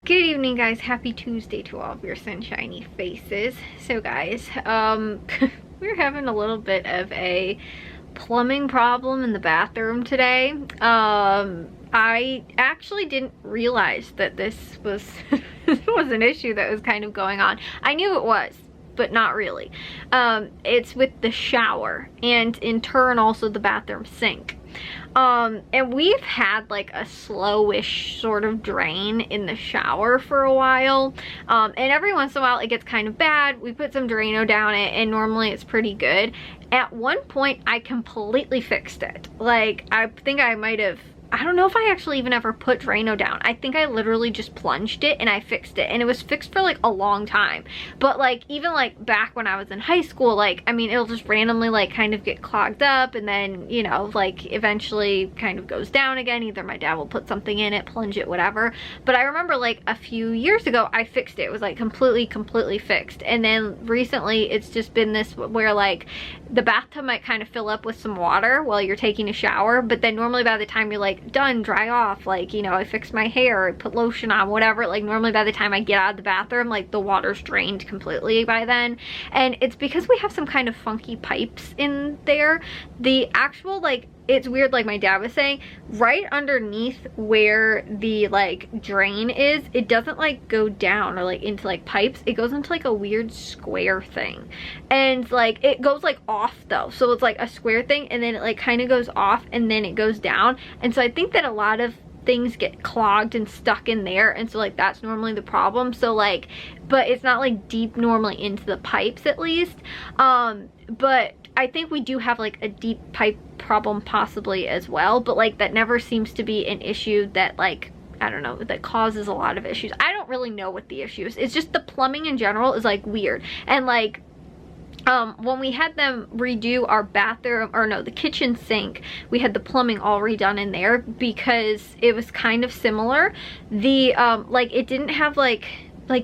Good evening, guys. Happy Tuesday to all of your sunshiny faces. So guys, we're having a little bit of a plumbing problem in the bathroom today. I actually didn't realize that this was was an issue that was kind of going on. I knew it was, but not really. It's with the shower and in turn also the bathroom sink. And we've had like a slowish sort of drain in the shower for a while. And every once in a while it gets kind of bad. We put some Drano down it and normally it's pretty good. At one point I completely fixed it. Like, I think I might have, I don't know if I actually even ever put Drano down. I think I literally just plunged it and I fixed it, and it was fixed for like a long time. But like, even like back when I was in high school, like, I mean, it'll just randomly like kind of get clogged up and then, you know, like eventually kind of goes down again. Either my dad will put something in it, plunge it, whatever. But I remember like a few years ago, I fixed it. It was like completely fixed. And then recently it's just been this where like the bathtub might kind of fill up with some water while you're taking a shower, but then normally by the time you're like done, dry off, like, you know, I fixed my hair, I put lotion on, whatever, like normally by the time I get out of the bathroom, like the water's drained completely by then. And it's because we have some kind of funky pipes in there. The actual, like, it's weird, like my dad was saying, right underneath where the like drain is, it doesn't like go down or like into like pipes, it goes into like a weird square thing. And like it goes like off though, so it's like a square thing and then it like kind of goes off and then it goes down. And so I think that a lot of things get clogged and stuck in there, and so like that's normally the problem. So like, but it's not like deep normally into the pipes at least. But I think we do have like a deep pipe problem possibly as well, but like that never seems to be an issue that, like, I don't know, that causes a lot of issues. I don't really know what the issue is. It's just the plumbing in general is like weird. And like when we had them redo our bathroom, or no, the kitchen sink, we had the plumbing all redone in there because it was kind of similar. The like, it didn't have like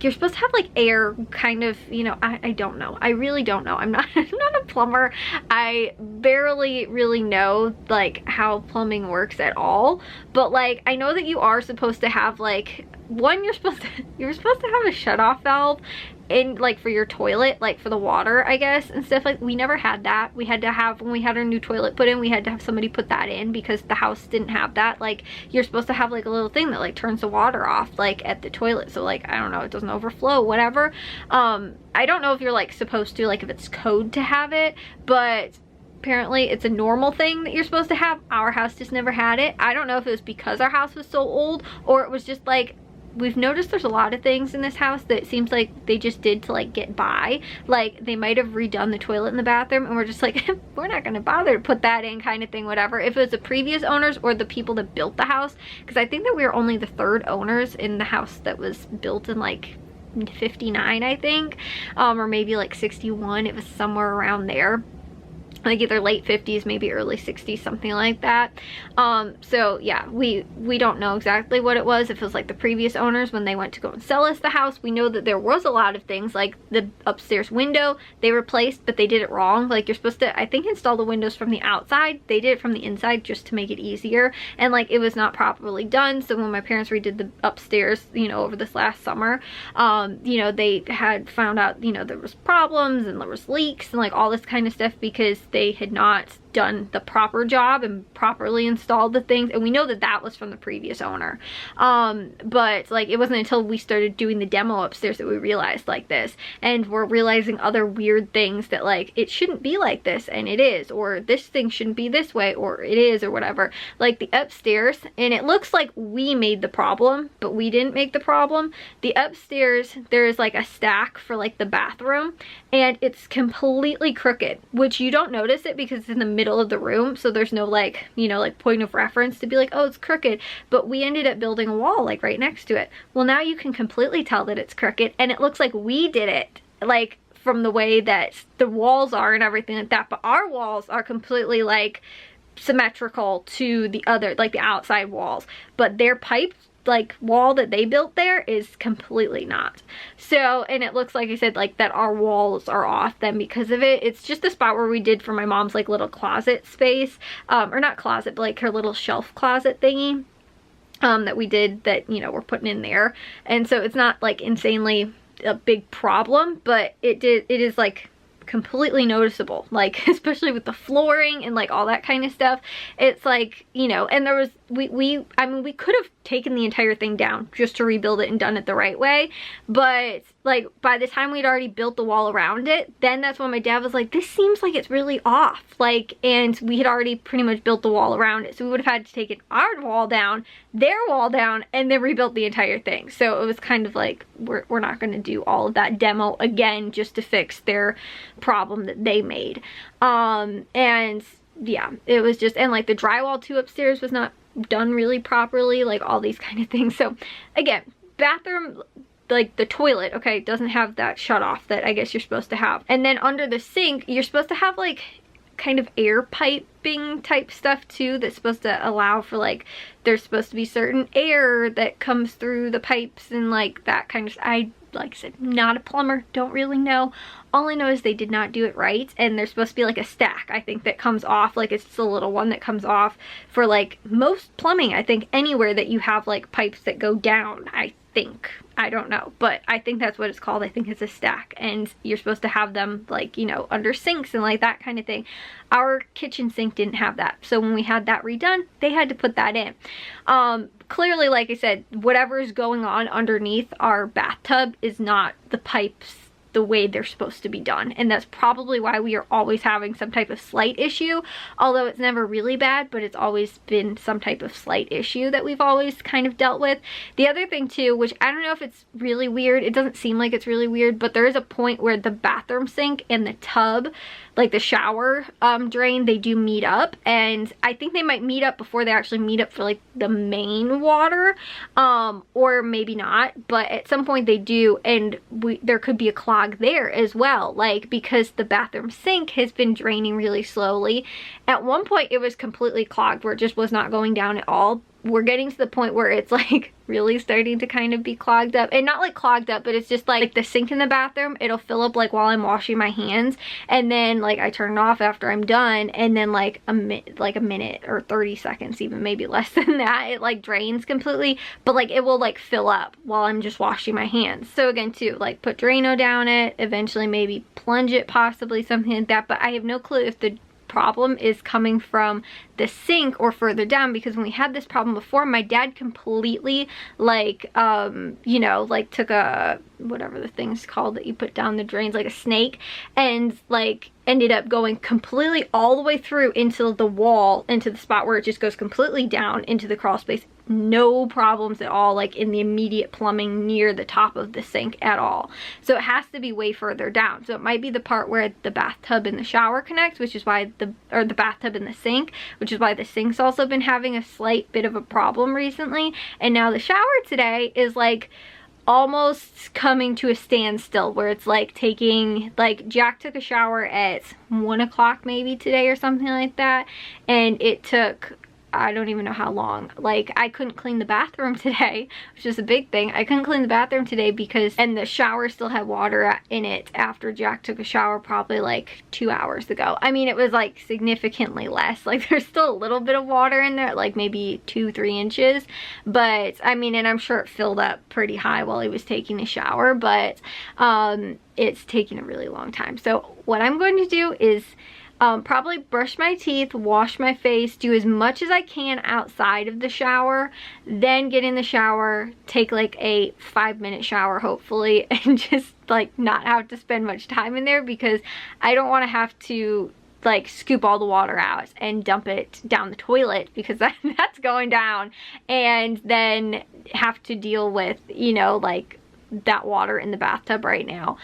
you're supposed to have like air kind of, you know, I don't know. I really don't know. I'm not a plumber. I barely really know like how plumbing works at all. But like, I know that you are supposed to have like, one, you're supposed to have a shut-off valve in like for your toilet, like for the water, I guess, and stuff. Like, we never had that. We had to have, when we had our new toilet put in, we had to have somebody put that in because the house didn't have that. Like, you're supposed to have like a little thing that like turns the water off like at the toilet, so like, I don't know, it doesn't overflow, whatever. I don't know if you're like supposed to, like if it's code to have it, but apparently it's a normal thing that you're supposed to have. Our house just never had it. I don't know if it was because our house was so old or it was just like, we've noticed there's a lot of things in this house that it seems like they just did to like get by. Like, they might have redone the toilet in the bathroom and we're just like, we're not gonna bother to put that in, kind of thing, whatever. If it was the previous owners or the people that built the house, because I think that we were only the third owners in the house that was built in like 59, I think, or maybe like 61. It was somewhere around there, like either late 50s, maybe early 60s, something like that. So yeah, we don't know exactly what it was, if it was like the previous owners when they went to go and sell us the house. We know that there was a lot of things, like the upstairs window they replaced, but they did it wrong. Like, you're supposed to, I think, install the windows from the outside. They did it from the inside just to make it easier, and like, it was not properly done. So when my parents redid the upstairs, you know, over this last summer, you know, they had found out, you know, there was problems and there was leaks and like all this kind of stuff because they had not done the proper job and properly installed the things. And we know that that was from the previous owner. But like, it wasn't until we started doing the demo upstairs that we realized like this, and we're realizing other weird things that like, it shouldn't be like this and it is, or this thing shouldn't be this way or it is, or whatever. Like the upstairs, and it looks like we made the problem, but we didn't make the problem. The upstairs, there is like a stack for like the bathroom, and it's completely crooked, which you don't notice it because it's in the middle of the room, so there's no like, you know, like point of reference to be like, oh, it's crooked. But we ended up building a wall like right next to it. Well, now you can completely tell that it's crooked, and it looks like we did it, like from the way that the walls are and everything like that. But our walls are completely like symmetrical to the other, like the outside walls, but their pipes like wall that they built there is completely not. So, and it looks like I said, like that our walls are off then because of it. It's just the spot where we did for my mom's like little closet space, or not closet, but like her little shelf closet thingy. that we did that, you know, we're putting in there. And so it's not like insanely a big problem, but it is like completely noticeable, like especially with the flooring and like all that kind of stuff. It's like, you know, and there was I mean, we could have taken the entire thing down just to rebuild it and done it the right way, but like by the time we'd already built the wall around it, then that's when my dad was like, this seems like it's really off, like, and we had already pretty much built the wall around it, so we would have had to take our wall down, their wall down, and then rebuilt the entire thing. So it was kind of like, we're not going to do all of that demo again just to fix their problem that they made. And yeah, it was just, and like the drywall too upstairs was not done really properly, like all these kind of things. So again, bathroom, like the toilet, okay, doesn't have that shut off that I guess you're supposed to have. And then under the sink, you're supposed to have like kind of air piping type stuff too, that's supposed to allow for like, there's supposed to be certain air that comes through the pipes and like that kind of, like I said, not a plumber, don't really know. All I know is they did not do it right, and there's supposed to be like a stack, I think, that comes off, like it's just a little one that comes off for like most plumbing, I think, anywhere that you have like pipes that go down, I think. I don't know, but I think that's what it's called. I think it's a stack, and you're supposed to have them like, you know, under sinks and like that kind of thing. Our kitchen sink didn't have that, so when we had that redone, they had to put that in. Clearly, like I said, whatever is going on underneath our bathtub is not the pipes the way they're supposed to be done, and that's probably why we are always having some type of slight issue, although it's never really bad, but it's always been some type of slight issue that we've always kind of dealt with. The other thing too, which I don't know if it's really weird, it doesn't seem like it's really weird, but there is a point where the bathroom sink and the tub, like the shower drain, they do meet up, and I think they might meet up before they actually meet up for like the main water, or maybe not, but at some point they do, and there could be a clog there as well, like because the bathroom sink has been draining really slowly. At one point it was completely clogged where it just was not going down at all. We're getting to the point where it's like really starting to kind of be clogged up, and not like clogged up, but it's just like the sink in the bathroom, it'll fill up like while I'm washing my hands, and then like I turn it off after I'm done, and then like a minute or 30 seconds, even maybe less than that, it like drains completely, but like it will like fill up while I'm just washing my hands. So again too, like put Drano down it, eventually maybe plunge it, possibly something like that, but I have no clue if the problem is coming from the sink or further down, because when we had this problem before, my dad completely like you know, like took a, whatever the thing's called that you put down the drains, like a snake, and like ended up going completely all the way through into the wall, into the spot where it just goes completely down into the crawl space. No problems at all, like in the immediate plumbing near the top of the sink at all. So it has to be way further down. So it might be the part where the bathtub and the shower connect, which is why the bathtub and the sink, which is why the sink's also been having a slight bit of a problem recently. And now the shower today is like almost coming to a standstill, where it's like taking, like Jack took a shower at 1 o'clock maybe today or something like that, and it took, I don't even know how long. Like I couldn't clean the bathroom today, which is a big thing. I couldn't clean the bathroom today because, and the shower still had water in it after Jack took a shower probably like 2 hours ago. I mean, it was like significantly less, like there's still a little bit of water in there, like maybe 2-3 inches, but I mean, and I'm sure it filled up pretty high while he was taking a shower, but it's taking a really long time. So what I'm going to do is probably brush my teeth, wash my face, do as much as I can outside of the shower, then get in the shower, take like a 5-minute shower hopefully, and just like not have to spend much time in there, because I don't want to have to like scoop all the water out and dump it down the toilet, because that's going down, and then have to deal with, you know, like that water in the bathtub right now.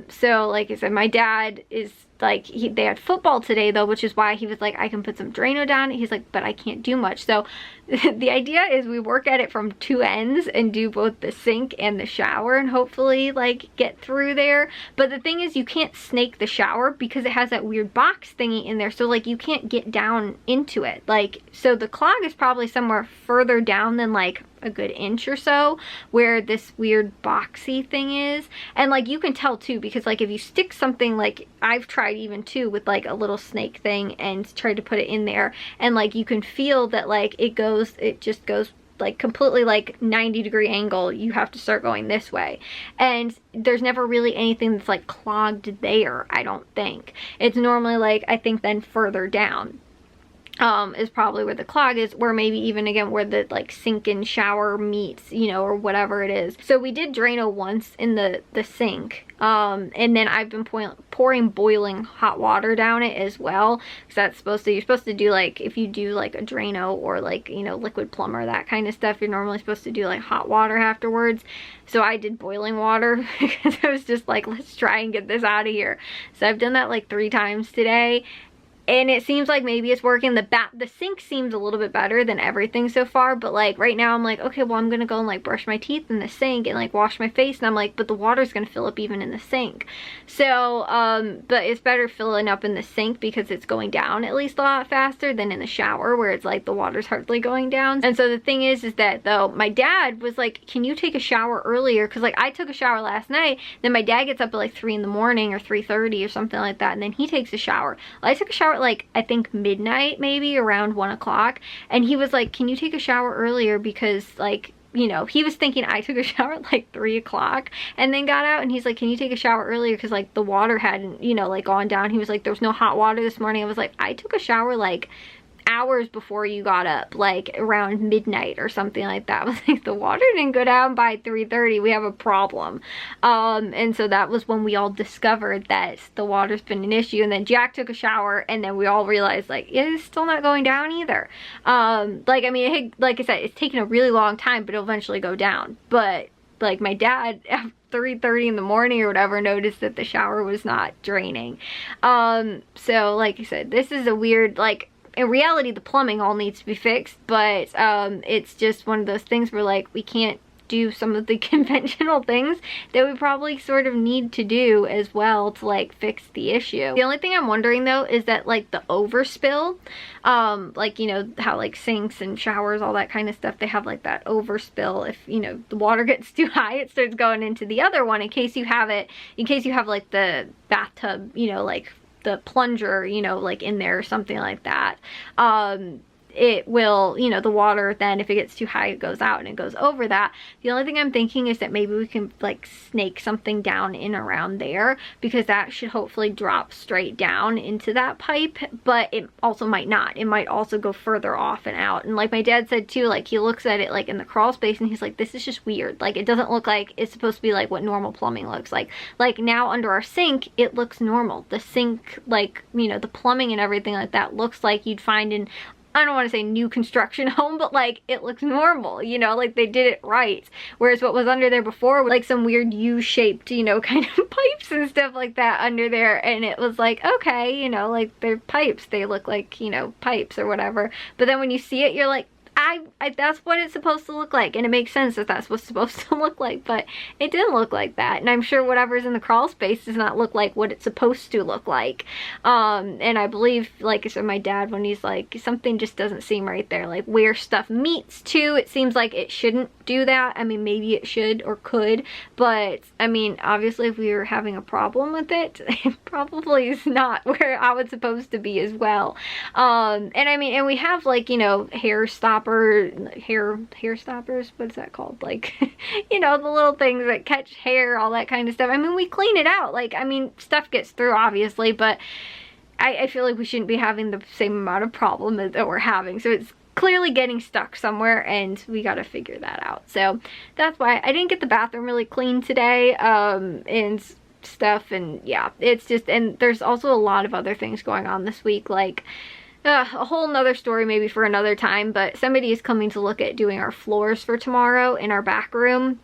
So like I said, my dad is like, they had football today though, which is why he was like, I can put some Drano down. He's like, but I can't do much. So the idea is we work at it from 2 ends and do both the sink and the shower, and hopefully like get through there. But the thing is, you can't snake the shower because it has that weird box thingy in there, so like you can't get down into it. Like, so the clog is probably somewhere further down than like a good inch or so, where this weird boxy thing is. And like you can tell too, because like if you stick something, like I've tried even too with like a little snake thing and tried to put it in there, and like you can feel that like it just goes like completely like 90-degree angle, you have to start going this way. And there's never really anything that's like clogged there, I don't think. It's normally like, I think then further down is probably where the clog is, or maybe even again where the like sink and shower meets, you know, or whatever it is. So we did Drano once in the sink, and then I've been pouring boiling hot water down it as well, because that's supposed to, you're supposed to do like, if you do like a Drano or like, you know, liquid plumber, that kind of stuff, you're normally supposed to do like hot water afterwards. So I did boiling water because I was just like, let's try and get this out of here. So I've done that like 3 times today. And it seems like maybe it's working. The sink seems a little bit better than everything so far, but like right now I'm like, okay, well I'm gonna go and like brush my teeth in the sink and like wash my face, and I'm like, but the water's gonna fill up even in the sink. So, but it's better filling up in the sink because it's going down at least a lot faster than in the shower where it's like the water's hardly going down. And so the thing is that though, my dad was like, can you take a shower earlier? Cause like I took a shower last night, then my dad gets up at like 3 in the morning or 3:30 or something like that, and then he takes a shower. Well, I took a shower at like, I think midnight, maybe around 1 o'clock, and he was like, can you take a shower earlier? Because like, you know, he was thinking I took a shower at like 3 o'clock and then got out, and he's like, can you take a shower earlier? Because like the water hadn't, you know, like gone down. He was like, there was no hot water this morning. I was like, I took a shower like hours before you got up, like around midnight or something like that. I was like, the water didn't go down by 3:30, we have a problem. And so that was when we all discovered that the water's been an issue. And then Jack took a shower, and then we all realized like it's still not going down either. Like, I mean, it had, like I said, it's taken a really long time, but it'll eventually go down. But like my dad at 3:30 in the morning or whatever noticed that the shower was not draining. So like I said, this is a weird, like, in reality the plumbing all needs to be fixed, but it's just one of those things where like we can't do some of the conventional things that we probably sort of need to do as well to like fix the issue. The only thing I'm wondering though is that like the overspill, like, you know how like sinks and showers, all that kind of stuff, they have like that overspill. If, you know, the water gets too high, it starts going into the other one, in case you have it, in case you have like the bathtub, you know, like the plunger, you know, like in there or something like that. It will, you know, the water then, if it gets too high, it goes out and it goes over that. The only thing I'm thinking is that maybe we can like snake something down in around there, because that should hopefully drop straight down into that pipe, but it also might not. It might also go further off and out. And like my dad said too, like he looks at it like in the crawl space and he's like, this is just weird. Like it doesn't look like it's supposed to be like what normal plumbing looks like. Like now under our sink, it looks normal. The sink, like, you know, the plumbing and everything like that looks like you'd find in, I don't want to say new construction home, but like it looks normal, you know, like they did it right. Whereas what was under there before was like some weird U-shaped, you know, kind of pipes and stuff like that under there. And it was like, okay, you know, like they're pipes, they look like, you know, pipes or whatever. But then when you see it, you're like, that's what it's supposed to look like, and it makes sense that that's what's supposed to look like, but it didn't look like that. And I'm sure whatever's in the crawl space does not look like what it's supposed to look like. And I believe, like I said, my dad, when he's like, something just doesn't seem right there, like where stuff meets to, it seems like it shouldn't do that. I mean, maybe it should or could, but I mean, obviously if we were having a problem with it, it probably is not where I was supposed to be as well. And I mean, and we have like, you know, hair stoppers, what is that called, like you know, the little things that catch hair, all that kind of stuff. I mean, we clean it out, like, I mean, stuff gets through obviously, but I feel like we shouldn't be having the same amount of problem that we're having. So it's clearly getting stuck somewhere, and we got to figure that out. So that's why I didn't get the bathroom really clean today, and stuff. And yeah, it's just, and there's also a lot of other things going on this week, like a whole nother story maybe for another time, but somebody is coming to look at doing our floors for tomorrow in our back room,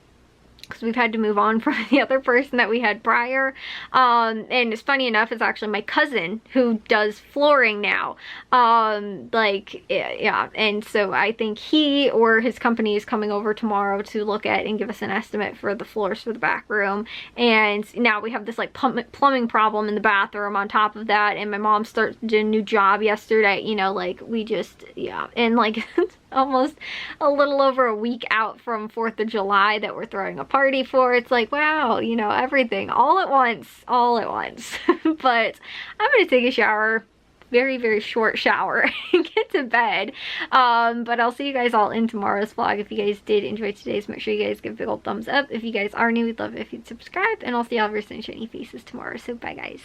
because we've had to move on from the other person that we had prior. And it's funny enough, it's actually my cousin who does flooring now. Like, yeah, and so I think he or his company is coming over tomorrow to look at and give us an estimate for the floors for the back room. And now we have this like plumbing problem in the bathroom on top of that, and my mom started a new job yesterday, you know, like we just, yeah, and like almost a little over a week out from 4th of July that we're throwing a party for. It's like, wow, you know, everything all at once, all at once. But I'm gonna take a shower, very, very short shower, and get to bed. But I'll see you guys all in tomorrow's vlog. If you guys did enjoy today's, make sure you guys give a big old thumbs up. If you guys are new, we'd love it if you'd subscribe, and I'll see all of your sunshiny faces tomorrow. So bye guys.